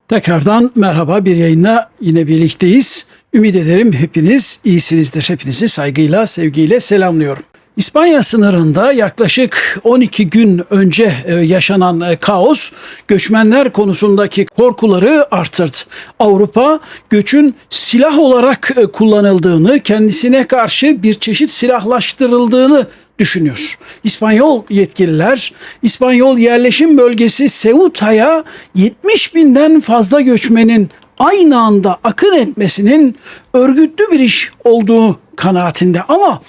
Tekrardan merhaba, bir yayınla yine birlikteyiz. Ümit ederim hepiniz iyisinizdir. Hepinizi saygıyla, sevgiyle selamlıyorum. İspanya sınırında yaklaşık 12 gün önce yaşanan kaos göçmenler konusundaki korkuları arttırdı. Avrupa göçün silah olarak kullanıldığını, kendisine karşı bir çeşit silahlaştırıldığını düşünüyor. İspanyol yetkililer, İspanyol yerleşim bölgesi Ceuta'ya 70 binden fazla göçmenin aynı anda akın etmesinin örgütlü bir iş olduğu kanaatinde. Ama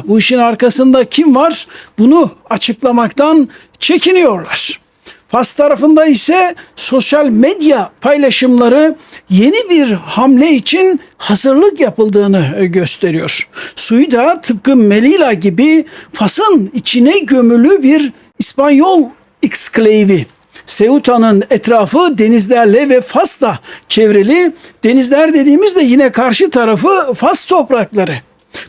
bu işin arkasında kim var? Bunu açıklamaktan çekiniyorlar. Fas tarafında ise sosyal medya paylaşımları yeni bir hamle için hazırlık yapıldığını gösteriyor. Suida tıpkı Melilla gibi Fas'ın içine gömülü bir İspanyol eksklavi. Ceuta'nın etrafı denizlerle ve Fas'la çevrili. Denizler dediğimizde yine karşı tarafı Fas toprakları.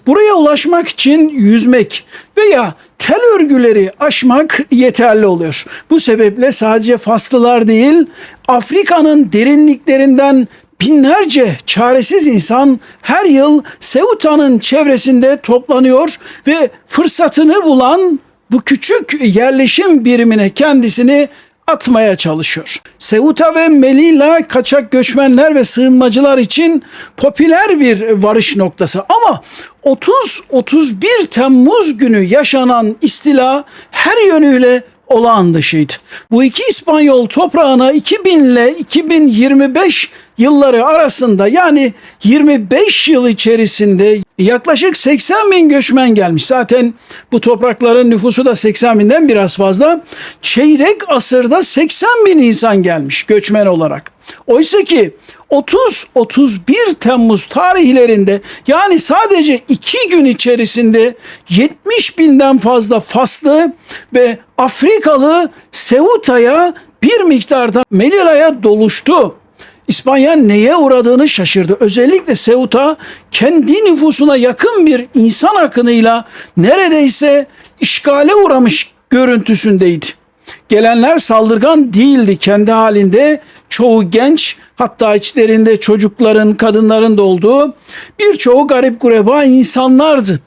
Buraya ulaşmak için yüzmek veya tel örgüleri aşmak yeterli oluyor. Bu sebeple sadece Faslılar değil, Afrika'nın derinliklerinden binlerce çaresiz insan her yıl Ceuta'nın çevresinde toplanıyor ve fırsatını bulan bu küçük yerleşim birimine kendisini atmaya çalışıyor. Ceuta ve Melilla kaçak göçmenler ve sığınmacılar için popüler bir varış noktası. Ama 30-31 Temmuz günü yaşanan istila her yönüyle olağan dışıydı. Bu iki İspanyol toprağına 2000 ile 2025 yılları arasında, yani 25 yıl içerisinde yaklaşık 80 bin göçmen gelmiş. Zaten bu toprakların nüfusu da 80 binden biraz fazla. Çeyrek asırda 80 bin insan gelmiş göçmen olarak. Oysa ki 30-31 Temmuz tarihlerinde, yani sadece 2 gün içerisinde 70 binden fazla Faslı ve Afrikalı Ceuta'ya, bir miktarda Melilla'ya doluştu. İspanya neye uğradığını şaşırdı. Özellikle Ceuta kendi nüfusuna yakın bir insan akınıyla neredeyse işgale uğramış görüntüsündeydi. Gelenler saldırgan değildi, kendi halinde, çoğu genç, hatta içlerinde çocukların, kadınların da olduğu birçoğu garip gureba insanlardı.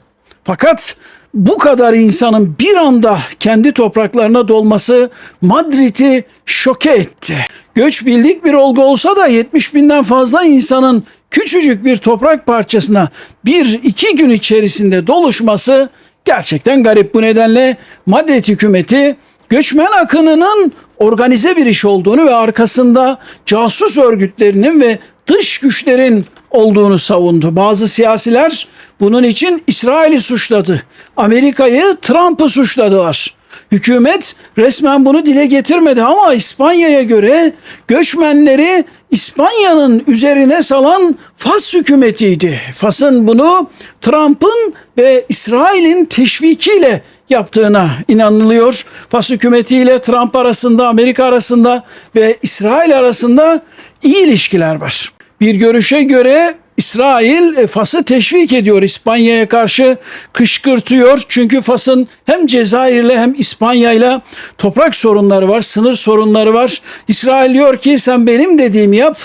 Fakat bu kadar insanın bir anda kendi topraklarına dolması Madrid'i şoke etti. Göç bildik bir olgu olsa da 70 binden fazla insanın küçücük bir toprak parçasına 1-2 gün içerisinde doluşması gerçekten garip. Bu nedenle Madrid hükümeti göçmen akınının organize bir iş olduğunu ve arkasında casus örgütlerinin ve dış güçlerin olduğunu savundu. Bazı siyasiler bunun için İsrail'i suçladı. Amerika'yı, Trump'ı suçladılar. Hükümet resmen bunu dile getirmedi ama İspanya'ya göre göçmenleri İspanya'nın üzerine salan Fas hükümetiydi. Fas'ın bunu Trump'ın ve İsrail'in teşvikiyle yaptığına inanılıyor. Fas hükümetiyle Trump arasında, Amerika arasında ve İsrail arasında iyi ilişkiler var. Bir görüşe göre İsrail Fas'ı teşvik ediyor, İspanya'ya karşı kışkırtıyor. Çünkü Fas'ın hem Cezayir'le hem İspanya'yla toprak sorunları var, sınır sorunları var. İsrail diyor ki sen benim dediğimi yap,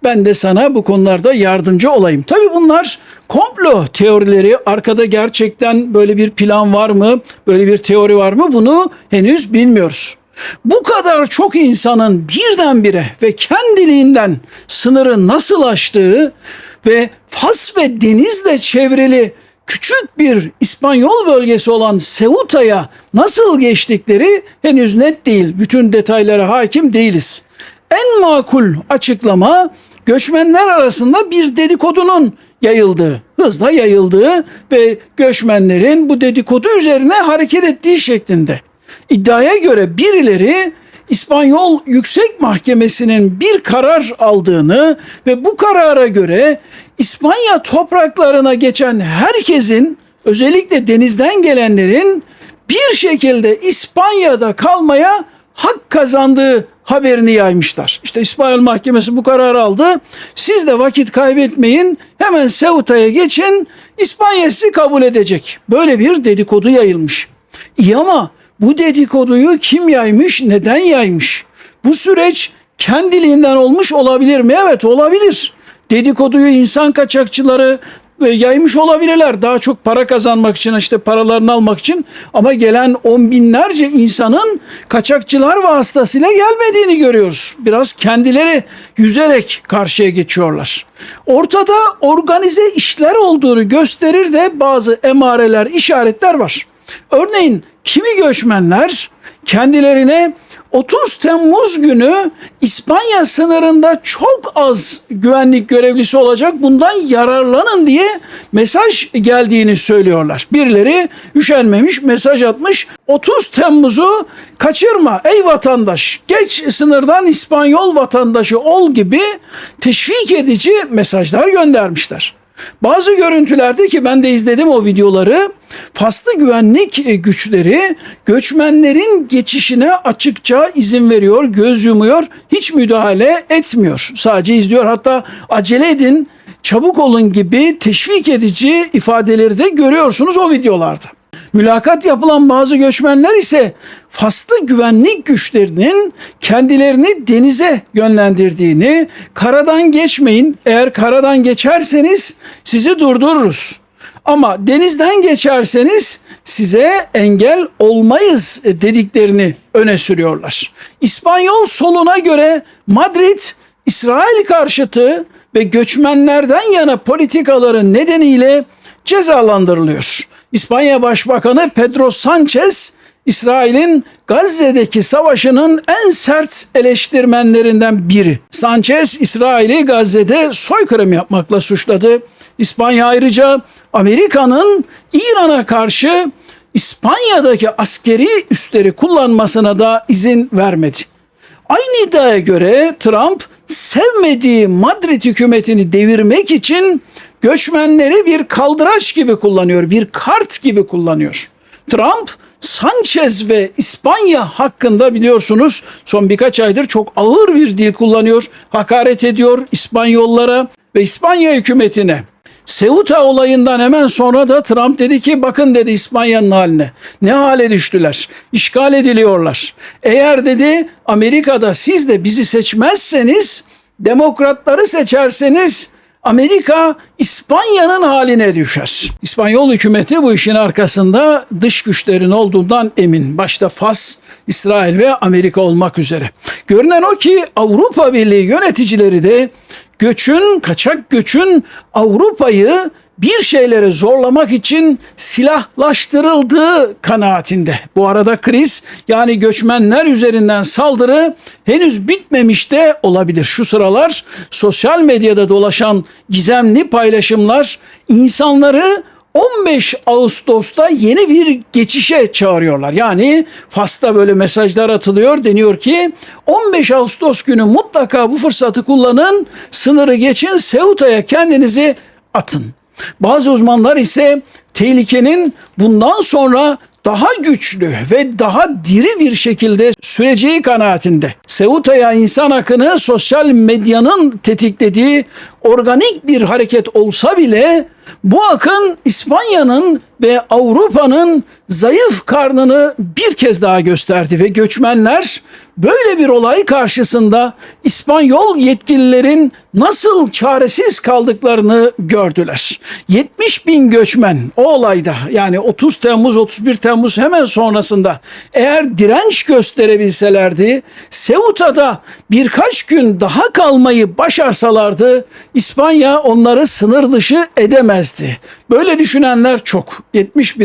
ben de sana bu konularda yardımcı olayım. Tabii bunlar komplo teorileri. Arkada gerçekten böyle bir plan var mı, böyle bir teori var mı, bunu henüz bilmiyoruz. Bu kadar çok insanın birdenbire ve kendiliğinden sınırı nasıl aştığı ve Fas ve denizle çevrili küçük bir İspanyol bölgesi olan Ceuta'ya nasıl geçtikleri henüz net değil. Bütün detaylara hakim değiliz. En makul açıklama göçmenler arasında bir dedikodunun yayıldığı, hızla yayıldığı ve göçmenlerin bu dedikodu üzerine hareket ettiği şeklinde. İddiaya göre birileri İspanyol Yüksek Mahkemesi'nin bir karar aldığını ve bu karara göre İspanya topraklarına geçen herkesin, özellikle denizden gelenlerin bir şekilde İspanya'da kalmaya hak kazandığı haberini yaymışlar. İşte İspanyol Mahkemesi bu kararı aldı. Siz de vakit kaybetmeyin, hemen Ceuta'ya geçin, İspanya sizi kabul edecek. Böyle bir dedikodu yayılmış. İyi ama bu dedikoduyu kim yaymış, neden yaymış? Bu süreç kendiliğinden olmuş olabilir mi? Evet, olabilir. Dedikoduyu insan kaçakçıları yaymış olabilirler. Daha çok para kazanmak için, işte paralarını almak için, ama gelen on binlerce insanın kaçakçılar vasıtasıyla gelmediğini görüyoruz. Biraz kendileri yüzerek karşıya geçiyorlar. Ortada organize işler olduğunu gösterir de bazı emareler, işaretler var. Örneğin kimi göçmenler kendilerine 30 Temmuz günü İspanya sınırında çok az güvenlik görevlisi olacak, bundan yararlanın diye mesaj geldiğini söylüyorlar. Birileri üşenmemiş, mesaj atmış. 30 Temmuz'u kaçırma ey vatandaş, geç sınırdan İspanyol vatandaşı ol gibi teşvik edici mesajlar göndermişler. Bazı görüntülerde, ki ben de izledim o videoları, Faslı güvenlik güçleri göçmenlerin geçişine açıkça izin veriyor, göz yumuyor, hiç müdahale etmiyor. Sadece izliyor, hatta acele edin, çabuk olun gibi teşvik edici ifadeleri de görüyorsunuz o videolarda. Mülakat yapılan bazı göçmenler ise Faslı güvenlik güçlerinin kendilerini denize yönlendirdiğini, karadan geçmeyin, eğer karadan geçerseniz sizi durdururuz, ama denizden geçerseniz size engel olmayız dediklerini öne sürüyorlar. İspanyol soluna göre Madrid, İsrail karşıtı ve göçmenlerden yana politikaları nedeniyle cezalandırılıyor. İspanya Başbakanı Pedro Sánchez, İsrail'in Gazze'deki savaşının en sert eleştirmenlerinden biri. Sánchez, İsrail'i Gazze'de soykırım yapmakla suçladı. İspanya ayrıca Amerika'nın İran'a karşı İspanya'daki askeri üsleri kullanmasına da izin vermedi. Aynı iddiaya göre Trump, sevmediği Madrid hükümetini devirmek için göçmenleri bir kaldıraç gibi kullanıyor, bir kart gibi kullanıyor. Trump, Sanchez ve İspanya hakkında biliyorsunuz son birkaç aydır çok ağır bir dil kullanıyor, hakaret ediyor İspanyollara ve İspanya hükümetine. Ceuta olayından hemen sonra da Trump dedi ki, bakın dedi İspanya'nın haline. Ne hale düştüler? İşgal ediliyorlar. Eğer dedi Amerika'da siz de bizi seçmezseniz, demokratları seçerseniz Amerika İspanya'nın haline düşer. İspanyol hükümeti bu işin arkasında dış güçlerin olduğundan emin. Başta Fas, İsrail ve Amerika olmak üzere. Görünen o ki Avrupa Birliği yöneticileri de kaçak göçün Avrupa'yı bir şeylere zorlamak için silahlaştırıldığı kanaatinde. Bu arada kriz, yani göçmenler üzerinden saldırı henüz bitmemiş de olabilir. Şu sıralar sosyal medyada dolaşan gizemli paylaşımlar insanları 15 Ağustos'ta yeni bir geçişe çağırıyorlar. Yani Fas'ta böyle mesajlar atılıyor. Deniyor ki 15 Ağustos günü mutlaka bu fırsatı kullanın, sınırı geçin, Ceuta'ya kendinizi atın. Bazı uzmanlar ise tehlikenin bundan sonra daha güçlü ve daha diri bir şekilde süreceği kanaatinde. Ceuta'ya insan akını sosyal medyanın tetiklediği organik bir hareket olsa bile bu akın İspanya'nın ve Avrupa'nın zayıf karnını bir kez daha gösterdi ve göçmenler böyle bir olay karşısında İspanyol yetkililerin nasıl çaresiz kaldıklarını gördüler. 70 bin göçmen o olayda, yani 30 Temmuz 31 Temmuz hemen sonrasında eğer direnç gösterebilselerdi, Ceuta'da birkaç gün daha kalmayı başarsalardı İspanya onları sınır dışı edemezdi. Böyle düşünenler çok. 70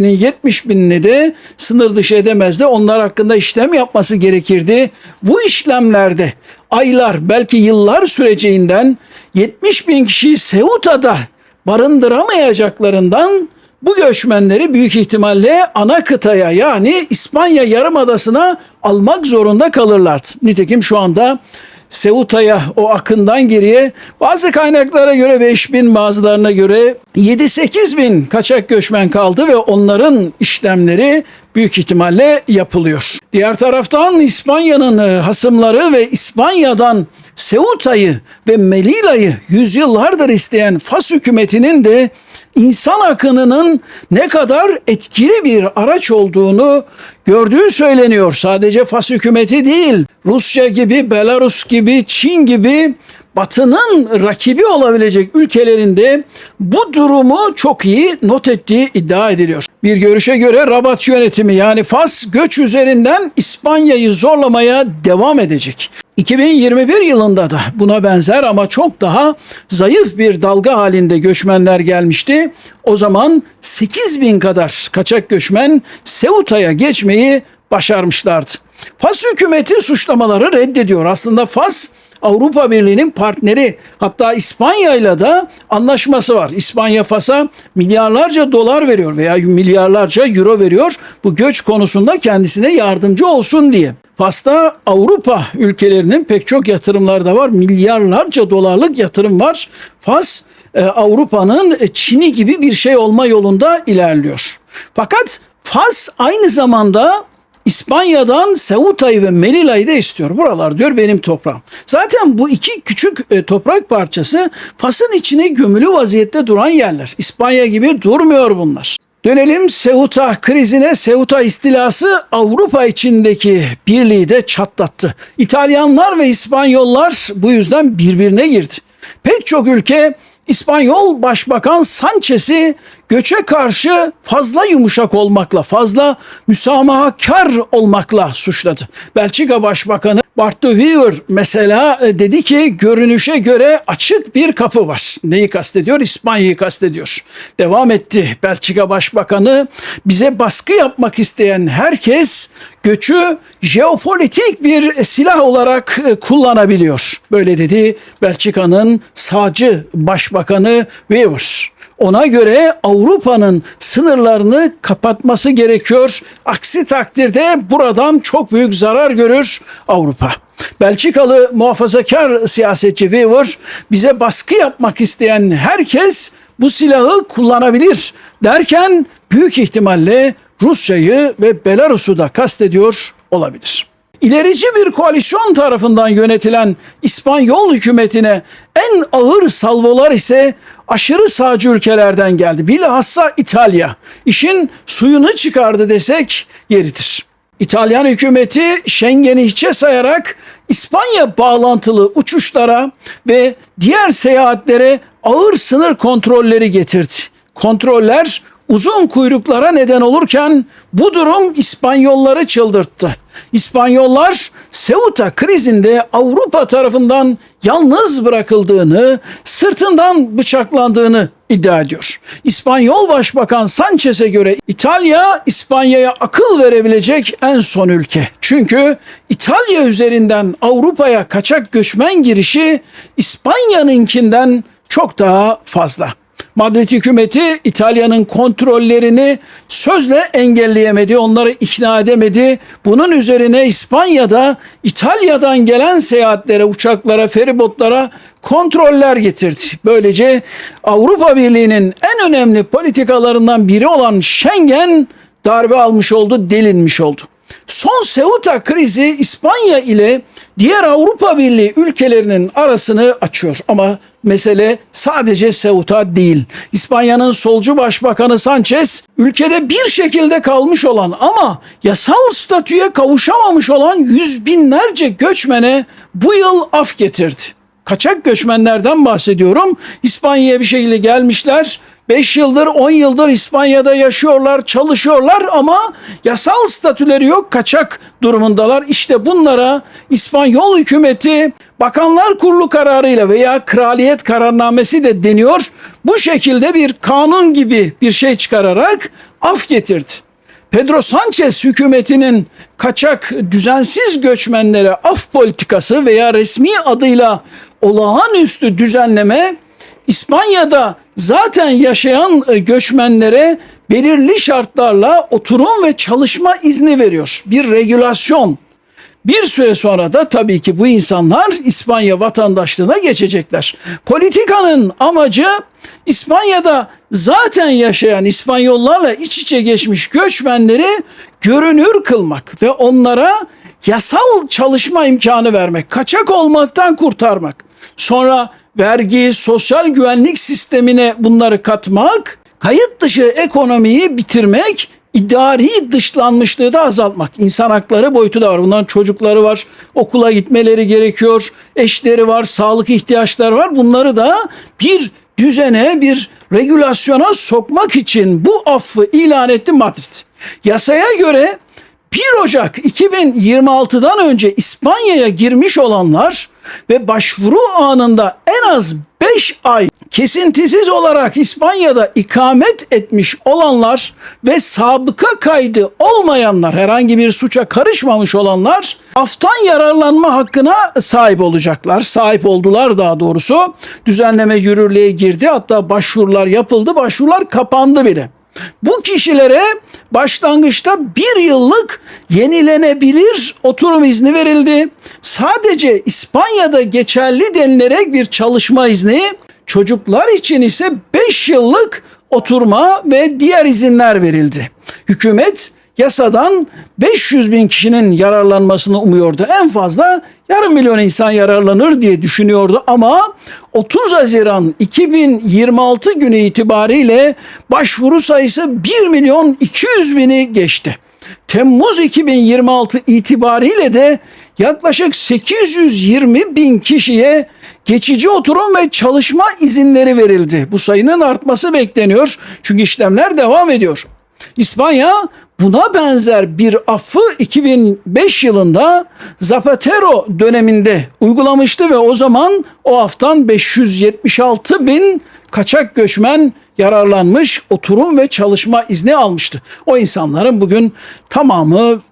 binini de sınır dışı edemezdi. Onlar hakkında işlem yapması gerekirdi. Bu işlemlerde aylar, belki yıllar süreceğinden 70 bin kişiyi Ceuta'da barındıramayacaklarından bu göçmenleri büyük ihtimalle ana kıtaya, yani İspanya Yarımadası'na almak zorunda kalırlardı. Nitekim şu anda Ceuta'ya, o akından geriye bazı kaynaklara göre 5 bin, bazılarına göre 7-8 bin kaçak göçmen kaldı ve onların işlemleri büyük ihtimalle yapılıyor. Diğer taraftan İspanya'nın hasımları ve İspanya'dan Ceuta'yı ve Melilla'yı yüzyıllardır isteyen Fas hükümetinin de insan akınının ne kadar etkili bir araç olduğunu gördüğü söyleniyor. Sadece Fas hükümeti değil, Rusya gibi, Belarus gibi, Çin gibi Batı'nın rakibi olabilecek ülkelerinde bu durumu çok iyi not ettiği iddia ediliyor. Bir görüşe göre Rabat yönetimi yani Fas göç üzerinden İspanya'yı zorlamaya devam edecek. 2021 yılında da buna benzer ama çok daha zayıf bir dalga halinde göçmenler gelmişti. O zaman 8.000 kadar kaçak göçmen Ceuta'ya geçmeyi başarmışlardı. Fas hükümeti suçlamaları reddediyor. Aslında Fas Avrupa Birliği'nin partneri, hatta İspanya ile de anlaşması var. İspanya Fas'a milyarlarca dolar veriyor veya milyarlarca euro veriyor bu göç konusunda kendisine yardımcı olsun diye. Fas'ta Avrupa ülkelerinin pek çok yatırımları da var. Milyarlarca dolarlık yatırım var. Fas Avrupa'nın Çin'i gibi bir şey olma yolunda ilerliyor. Fakat Fas aynı zamanda İspanya'dan Ceuta'yı ve Melilla'yı da istiyor. Buralar diyor benim toprağım. Zaten bu iki küçük toprak parçası Fas'ın içine gömülü vaziyette duran yerler. İspanya gibi durmuyor bunlar. Dönelim Ceuta krizine. Ceuta istilası Avrupa içindeki birliği de çatlattı. İtalyanlar ve İspanyollar bu yüzden birbirine girdi. Pek çok ülke İspanyol Başbakan Sanchez'i göçe karşı fazla yumuşak olmakla, fazla müsamahakar olmakla suçladı. Belçika Başbakanı Bart de Wever mesela dedi ki görünüşe göre açık bir kapı var. Neyi kastediyor? İspanya'yı kastediyor. Devam etti Belçika Başbakanı, bize baskı yapmak isteyen herkes göçü jeopolitik bir silah olarak kullanabiliyor. Böyle dedi Belçika'nın sağcı Başbakanı Wever. Ona göre Avrupa'nın sınırlarını kapatması gerekiyor. Aksi takdirde buradan çok büyük zarar görür Avrupa. Belçikalı muhafazakar siyasetçi Wever, bize baskı yapmak isteyen herkes bu silahı kullanabilir derken büyük ihtimalle Rusya'yı ve Belarus'u da kastediyor olabilir. İlerici bir koalisyon tarafından yönetilen İspanyol hükümetine en ağır salvolar ise aşırı sağcı ülkelerden geldi. Bilhassa İtalya. İşin suyunu çıkardı desek yeridir. İtalyan hükümeti Schengen'i hiçe sayarak İspanya bağlantılı uçuşlara ve diğer seyahatlere ağır sınır kontrolleri getirdi. Kontroller uzun kuyruklara neden olurken bu durum İspanyolları çıldırttı. İspanyollar Ceuta krizinde Avrupa tarafından yalnız bırakıldığını, sırtından bıçaklandığını iddia ediyor. İspanyol Başbakan Sanchez'e göre İtalya İspanya'ya akıl verebilecek en son ülke. Çünkü İtalya üzerinden Avrupa'ya kaçak göçmen girişi İspanya'nınkinden çok daha fazla. Madrid hükümeti İtalya'nın kontrollerini sözle engelleyemedi, onları ikna edemedi. Bunun üzerine İspanya'da İtalya'dan gelen seyahatlere, uçaklara, feribotlara kontroller getirdi. Böylece Avrupa Birliği'nin en önemli politikalarından biri olan Schengen darbe almış oldu, delinmiş oldu. Son Ceuta krizi İspanya ile diğer Avrupa Birliği ülkelerinin arasını açıyor. Ama mesele sadece Ceuta değil. İspanya'nın solcu başbakanı Sanchez, ülkede bir şekilde kalmış olan ama yasal statüye kavuşamamış olan yüz binlerce göçmene bu yıl af getirdi. Kaçak göçmenlerden bahsediyorum. İspanya'ya bir şekilde gelmişler. 5 yıldır 10 yıldır İspanya'da yaşıyorlar, çalışıyorlar ama yasal statüleri yok, kaçak durumundalar. İşte bunlara İspanyol hükümeti Bakanlar Kurulu kararıyla veya kraliyet kararnamesi de deniyor. Bu şekilde bir kanun gibi bir şey çıkararak af getirdi. Pedro Sanchez hükümetinin kaçak düzensiz göçmenlere af politikası veya resmi adıyla olağanüstü düzenleme İspanya'da zaten yaşayan göçmenlere belirli şartlarla oturum ve çalışma izni veriyor. Bir regülasyon. Bir süre sonra da tabii ki bu insanlar İspanya vatandaşlığına geçecekler. Politikanın amacı İspanya'da zaten yaşayan İspanyollarla iç içe geçmiş göçmenleri görünür kılmak ve onlara yasal çalışma imkanı vermek, kaçak olmaktan kurtarmak. Sonra vergi, sosyal güvenlik sistemine bunları katmak Kayıt dışı ekonomiyi bitirmek, idari dışlanmışlığı da azaltmak. İnsan hakları boyutu da var. Bunların çocukları var, okula gitmeleri gerekiyor, eşleri var, sağlık ihtiyaçları var. Bunları da bir düzene, bir regülasyona sokmak için bu affı ilan etti Madrid. Yasaya göre 1 Ocak 2026'dan önce İspanya'ya girmiş olanlar ve başvuru anında en az 5 ay kesintisiz olarak İspanya'da ikamet etmiş olanlar ve sabıka kaydı olmayanlar, herhangi bir suça karışmamış olanlar aftan yararlanma hakkına sahip olacaklar. Sahip oldular daha doğrusu. Düzenleme yürürlüğe girdi. Hatta başvurular yapıldı. Başvurular kapandı bile. Bu kişilere başlangıçta 1 yıllık yenilenebilir oturum izni verildi. Sadece İspanya'da geçerli denilerek bir çalışma izni, çocuklar için ise 5 yıllık oturma ve diğer izinler verildi. Hükümet yasadan 500 bin kişinin yararlanmasını umuyordu. En fazla yarım milyon insan yararlanır diye düşünüyordu ama 30 Haziran 2026 günü itibariyle başvuru sayısı 1 milyon 200 bini geçti. Temmuz 2026 itibariyle de yaklaşık 820 bin kişiye geçici oturum ve çalışma izinleri verildi. Bu sayının artması bekleniyor çünkü işlemler devam ediyor. İspanya buna benzer bir affı 2005 yılında Zapatero döneminde uygulamıştı ve o zaman o aftan 576 bin kaçak göçmen yararlanmış, oturum ve çalışma izni almıştı. O insanların bugün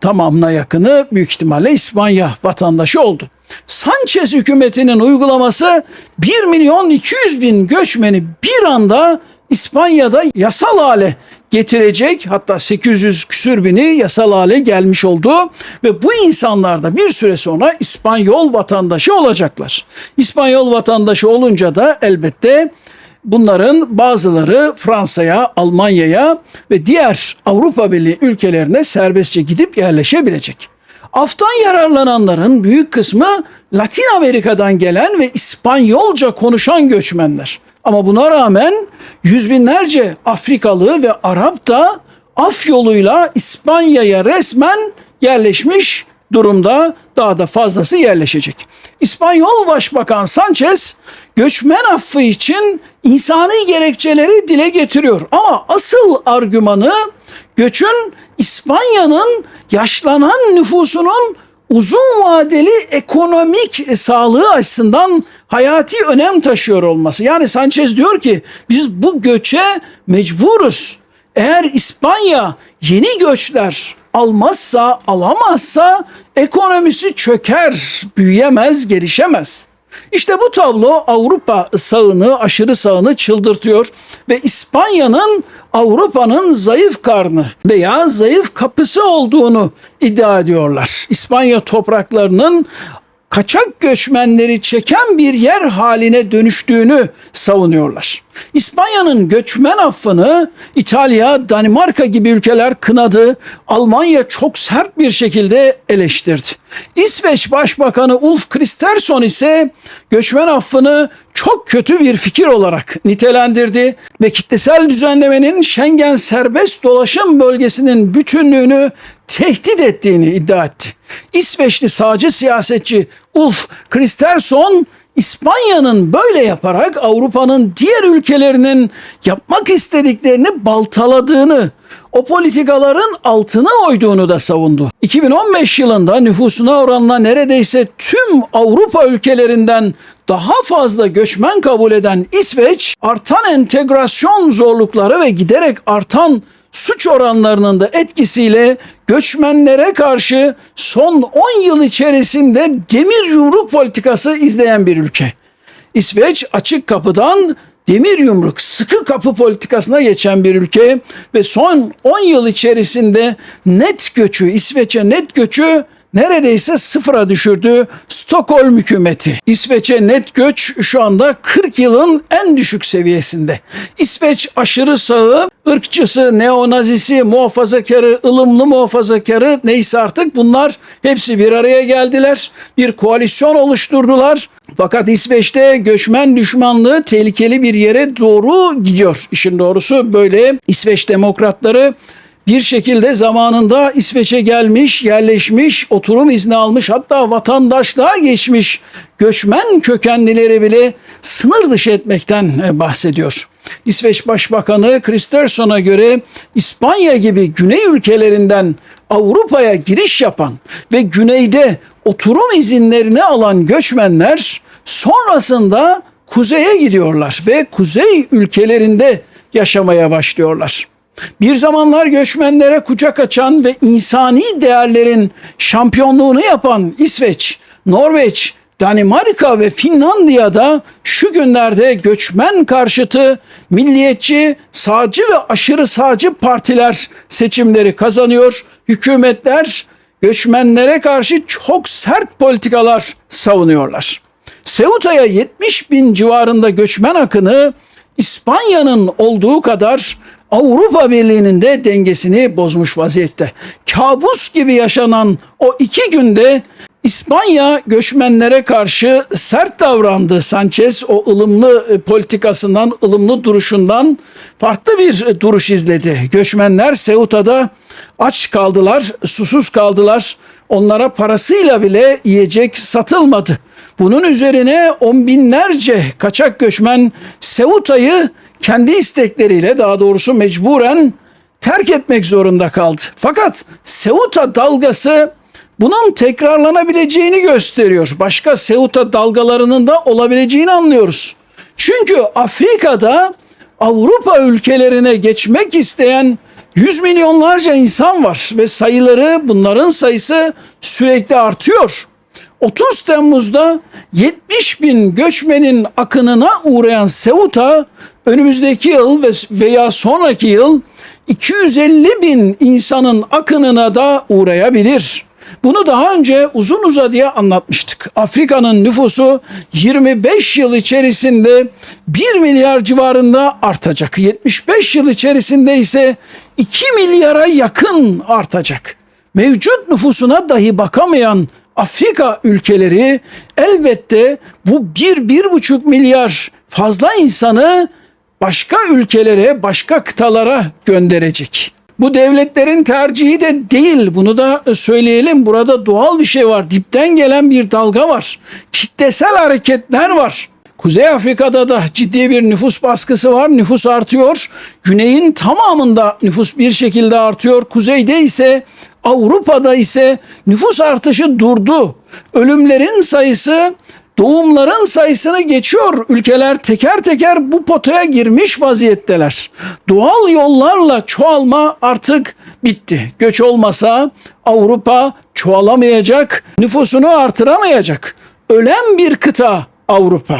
tamamına yakını büyük ihtimalle İspanya vatandaşı oldu. Sanchez hükümetinin uygulaması 1 milyon 200 bin göçmeni bir anda İspanya'da yasal hale getirecek, hatta 800 küsür bini yasal hale gelmiş oldu ve bu insanlar da bir süre sonra İspanyol vatandaşı olacaklar. İspanyol vatandaşı olunca da elbette bunların bazıları Fransa'ya, Almanya'ya ve diğer Avrupa Birliği ülkelerine serbestçe gidip yerleşebilecek. Aftan yararlananların büyük kısmı Latin Amerika'dan gelen ve İspanyolca konuşan göçmenler. Ama buna rağmen yüz binlerce Afrikalı ve Arap da af yoluyla İspanya'ya resmen yerleşmiş durumda, daha da fazlası yerleşecek. İspanyol Başbakan Sanchez göçmen affı için insani gerekçeleri dile getiriyor. Ama asıl argümanı göçün İspanya'nın yaşlanan nüfusunun uzun vadeli ekonomik sağlığı açısından hayati önem taşıyor olması. Yani Sanchez diyor ki biz bu göçe mecburuz. Eğer İspanya yeni göçler alamazsa ekonomisi çöker, büyüyemez, gelişemez. İşte bu tablo Avrupa sağını, aşırı sağını çıldırtıyor ve İspanya'nın Avrupa'nın zayıf karnı veya zayıf kapısı olduğunu iddia ediyorlar. İspanya topraklarının kaçak göçmenleri çeken bir yer haline dönüştüğünü savunuyorlar. İspanya'nın göçmen affını İtalya, Danimarka gibi ülkeler kınadı. Almanya çok sert bir şekilde eleştirdi. İsveç Başbakanı Ulf Kristersson ise göçmen affını çok kötü bir fikir olarak nitelendirdi ve kitlesel düzenlemenin Schengen serbest dolaşım bölgesinin bütünlüğünü tehdit ettiğini iddia etti. İsveçli sağcı siyasetçi Ulf Kristersson, İspanya'nın böyle yaparak Avrupa'nın diğer ülkelerinin yapmak istediklerini baltaladığını, o politikaların altına oyduğunu da savundu. 2015 yılında nüfusuna oranla neredeyse tüm Avrupa ülkelerinden daha fazla göçmen kabul eden İsveç, artan entegrasyon zorlukları ve giderek artan suç oranlarının da etkisiyle göçmenlere karşı son 10 yıl içerisinde demir yumruk politikası izleyen bir ülke. İsveç açık kapıdan demir yumruk, sıkı kapı politikasına geçen bir ülke ve son 10 yıl içerisinde İsveç'e net göçü neredeyse sıfıra düşürdü Stockholm hükümeti. İsveç'e net göç şu anda 40 yılın en düşük seviyesinde. İsveç aşırı sağı, ırkçısı, neonazisi, muhafazakarı, ılımlı muhafazakarı neyse artık bunlar hepsi bir araya geldiler. Bir koalisyon oluşturdular. Fakat İsveç'te göçmen düşmanlığı tehlikeli bir yere doğru gidiyor. İşin doğrusu böyle. İsveç demokratları bir şekilde zamanında İsveç'e gelmiş, yerleşmiş, oturum izni almış, hatta vatandaşlığa geçmiş göçmen kökenlileri bile sınır dışı etmekten bahsediyor. İsveç Başbakanı Kristersson'a göre İspanya gibi güney ülkelerinden Avrupa'ya giriş yapan ve güneyde oturum izinlerini alan göçmenler sonrasında kuzeye gidiyorlar ve kuzey ülkelerinde yaşamaya başlıyorlar. Bir zamanlar göçmenlere kucak açan ve insani değerlerin şampiyonluğunu yapan İsveç, Norveç, Danimarka ve Finlandiya'da şu günlerde göçmen karşıtı, milliyetçi, sağcı ve aşırı sağcı partiler seçimleri kazanıyor. Hükümetler göçmenlere karşı çok sert politikalar savunuyorlar. Ceuta'ya 70 bin civarında göçmen akını İspanya'nın olduğu kadar Avrupa Birliği'nin de dengesini bozmuş vaziyette. Kabus gibi yaşanan o 2 günde İspanya göçmenlere karşı sert davrandı. Sanchez o ılımlı politikasından, ılımlı duruşundan farklı bir duruş izledi. Göçmenler Ceuta'da aç kaldılar, susuz kaldılar. Onlara parasıyla bile yiyecek satılmadı. Bunun üzerine on binlerce kaçak göçmen Ceuta'yı kendi istekleriyle, daha doğrusu mecburen terk etmek zorunda kaldı. Fakat Ceuta dalgası bunun tekrarlanabileceğini gösteriyor. Başka Ceuta dalgalarının da olabileceğini anlıyoruz. Çünkü Afrika'da Avrupa ülkelerine geçmek isteyen yüz milyonlarca insan var ve bunların sayısı sürekli artıyor. 30 Temmuz'da 70 bin göçmenin akınına uğrayan Ceuta önümüzdeki yıl veya sonraki yıl 250 bin insanın akınına da uğrayabilir. Bunu daha önce uzun uzadıya anlatmıştık. Afrika'nın nüfusu 25 yıl içerisinde 1 milyar civarında artacak. 75 yıl içerisinde ise 2 milyara yakın artacak. Mevcut nüfusuna dahi bakamayan Afrika ülkeleri elbette bu 1-1,5 milyar fazla insanı başka ülkelere, başka kıtalara gönderecek. Bu devletlerin tercihi de değil. Bunu da söyleyelim. Burada doğal bir şey var. Dipten gelen bir dalga var. Kitlesel hareketler var. Kuzey Afrika'da da ciddi bir nüfus baskısı var. Nüfus artıyor. Güneyin tamamında nüfus bir şekilde artıyor. Kuzeyde ise, Avrupa'da ise nüfus artışı durdu. Ölümlerin sayısı doğumların sayısını geçiyor. Ülkeler teker teker bu potaya girmiş vaziyetteler. Doğal yollarla çoğalma artık bitti. Göç olmasa Avrupa çoğalamayacak, nüfusunu artıramayacak. Ölen bir kıta Avrupa.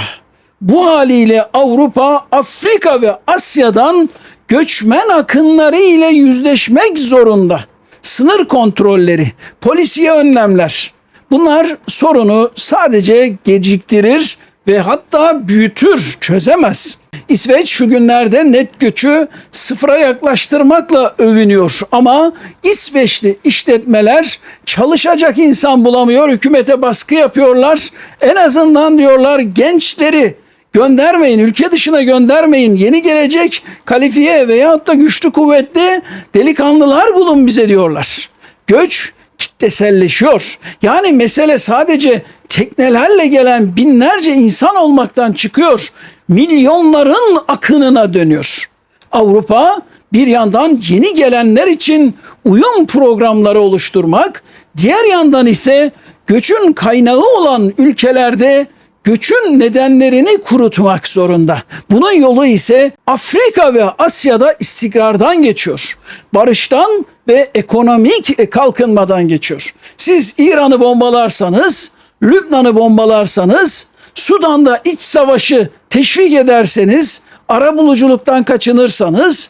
Bu haliyle Avrupa, Afrika ve Asya'dan göçmen akınları ile yüzleşmek zorunda. Sınır kontrolleri, polisiye önlemler, bunlar sorunu sadece geciktirir ve hatta büyütür, çözemez. İsveç şu günlerde net göçü sıfıra yaklaştırmakla övünüyor ama İsveçli işletmeler çalışacak insan bulamıyor, hükümete baskı yapıyorlar. En azından diyorlar gençleri göndermeyin, ülke dışına göndermeyin. Yeni gelecek kalifiye veyahut da güçlü kuvvetli delikanlılar bulun bize diyorlar. Göç kitleselleşiyor. Yani mesele sadece teknelerle gelen binlerce insan olmaktan çıkıyor. Milyonların akınına dönüyor. Avrupa bir yandan yeni gelenler için uyum programları oluşturmak, diğer yandan ise göçün kaynağı olan ülkelerde göçün nedenlerini kurutmak zorunda. Bunun yolu ise Afrika ve Asya'da istikrardan geçiyor. Barıştan ve ekonomik kalkınmadan geçiyor. Siz İran'ı bombalarsanız, Lübnan'ı bombalarsanız, Sudan'da iç savaşı teşvik ederseniz, arabuluculuktan kaçınırsanız,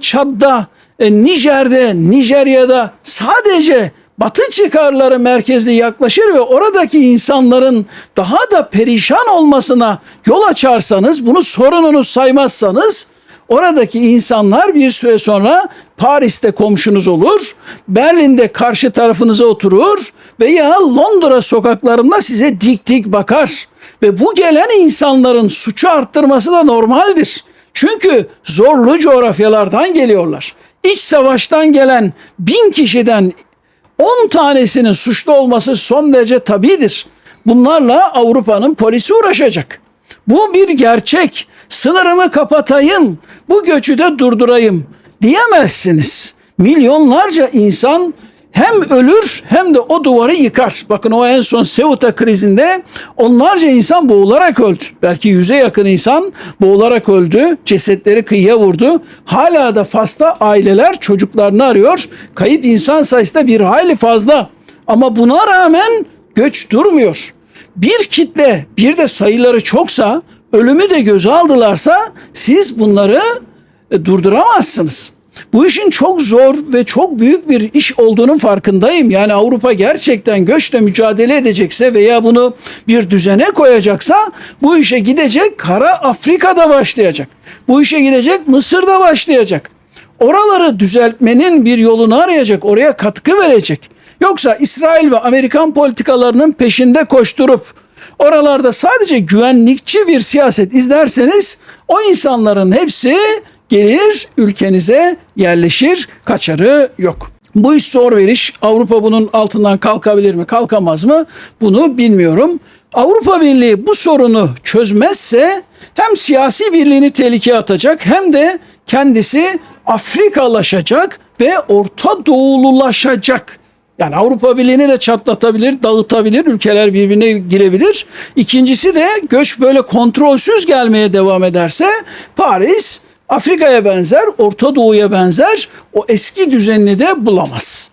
Çad'da, Nijer'de, Nijerya'da sadece Batı çıkarları merkezli yaklaşır ve oradaki insanların daha da perişan olmasına yol açarsanız, bunu sorununuz saymazsanız, oradaki insanlar bir süre sonra Paris'te komşunuz olur, Berlin'de karşı tarafınıza oturur veya Londra sokaklarında size dik dik bakar. Ve bu gelen insanların suçu arttırması da normaldir. Çünkü zorlu coğrafyalardan geliyorlar. İç savaştan gelen 1000 kişiden 10 tanesinin suçlu olması son derece tabidir. Bunlarla Avrupa'nın polisi uğraşacak. Bu bir gerçek. Sınırımı kapatayım, bu göçü de durdurayım diyemezsiniz. Milyonlarca insan hem ölür hem de o duvarı yıkar. Bakın o en son Ceuta krizinde onlarca insan boğularak öldü. Belki 100'e yakın insan boğularak öldü. Cesetleri kıyıya vurdu. Hala da Fas'ta aileler çocuklarını arıyor. Kayıp insan sayısı da bir hayli fazla. Ama buna rağmen göç durmuyor. Bir kitle bir de sayıları çoksa, ölümü de göze aldılarsa siz bunları durduramazsınız. Bu işin çok zor ve çok büyük bir iş olduğunun farkındayım. Yani Avrupa gerçekten göçle mücadele edecekse veya bunu bir düzene koyacaksa bu işe gidecek Kara Afrika'da başlayacak. Bu işe gidecek Mısır'da başlayacak. Oraları düzeltmenin bir yolunu arayacak, oraya katkı verecek. Yoksa İsrail ve Amerikan politikalarının peşinde koşturup oralarda sadece güvenlikçi bir siyaset izlerseniz o insanların hepsi gelir ülkenize yerleşir, kaçarı yok. Bu iş zor bir iş. Avrupa bunun altından kalkabilir mi, kalkamaz mı? Bunu bilmiyorum. Avrupa Birliği bu sorunu çözmezse hem siyasi birliğini tehlikeye atacak hem de kendisi Afrikalaşacak ve Orta Doğululaşacak. Yani Avrupa Birliği'ni de çatlatabilir, dağıtabilir, ülkeler birbirine girebilir. İkincisi de göç böyle kontrolsüz gelmeye devam ederse Paris Afrika'ya benzer, Orta Doğu'ya benzer, o eski düzenini de bulamaz.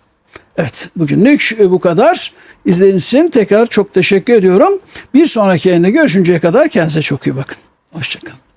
Evet, bugünlük bu kadar. İzlediğiniz için tekrar çok teşekkür ediyorum. Bir sonraki yayında görüşünceye kadar kendinize çok iyi bakın. Hoşçakalın.